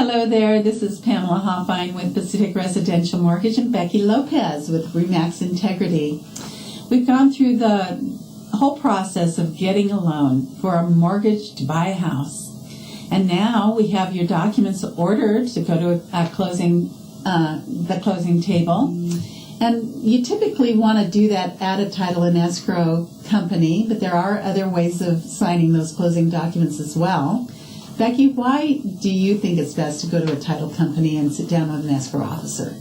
Hello there, this is Pamela Hoffine with Pacific Residential Mortgage and Becki Lopez with Remax Integrity. We've gone through the whole process of getting a loan for a mortgage to buy a house. And now we have your documents ordered to go to the closing table. And you typically want to do that at a title and escrow company, but there are other ways of signing those closing documents as well. Becki, why do you think it's best to go to a title company and sit down with an escrow officer?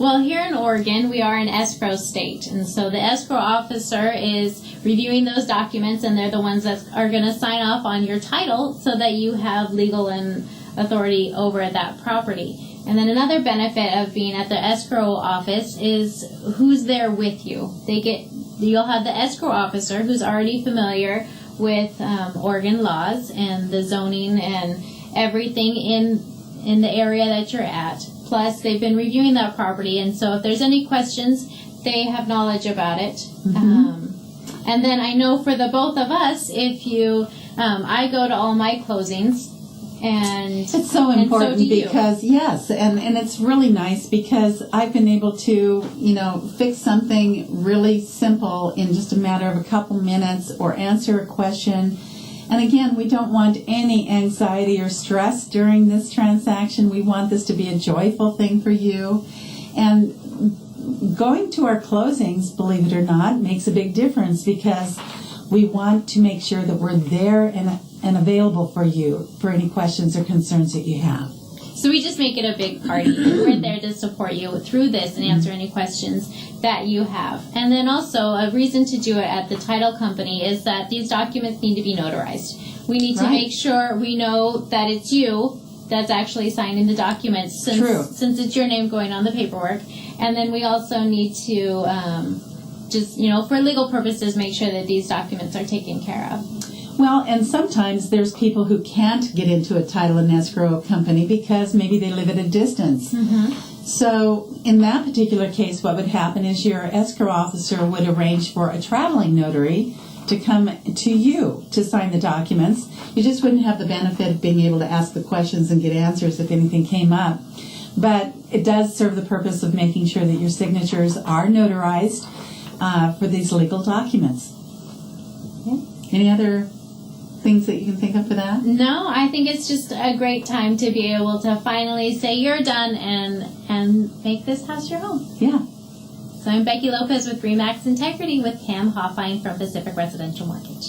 Well, here in Oregon, we are an escrow state, and so the escrow officer is reviewing those documents, and they're the ones that are going to sign off on your title so that you have legal and authority over that property. And then another benefit of being at the escrow office is who's there with you. You'll have the escrow officer who's already familiar with Oregon laws and the zoning and everything in the area that you're at. Plus, they've been reviewing that property, and so if there's any questions, they have knowledge about it. Mm-hmm. And then I know for the both of us, if you, I go to all my closings, and it's so important because yes, and it's really nice because I've been able to, fix something really simple in just a matter of a couple minutes or answer a question. And again, we don't want any anxiety or stress during this transaction. We want this to be a joyful thing for you. And going to our closings, believe it or not, makes a big difference because we want to make sure that we're there and available for you for any questions or concerns that you have. So we just make it a big party. We're there to support you through this and answer any questions that you have. And then also a reason to do it at the title company is that these documents need to be notarized. We need to make sure we know that it's you that's actually signing the documents since it's your name going on the paperwork. And then we also need to for legal purposes, make sure that these documents are taken care of. Well, and sometimes there's people who can't get into a title and escrow company because maybe they live at a distance. Mm-hmm. So in that particular case, what would happen is your escrow officer would arrange for a traveling notary to come to you to sign the documents. You just wouldn't have the benefit of being able to ask the questions and get answers if anything came up. But it does serve the purpose of making sure that your signatures are notarized for these legal documents. Okay. Any other things that you can think of for that? No, I think it's just a great time to be able to finally say you're done and make this house your home. Yeah. So I'm Becki Lopez with Remax Integrity with Pam Hoffine from Pacific Residential Mortgage.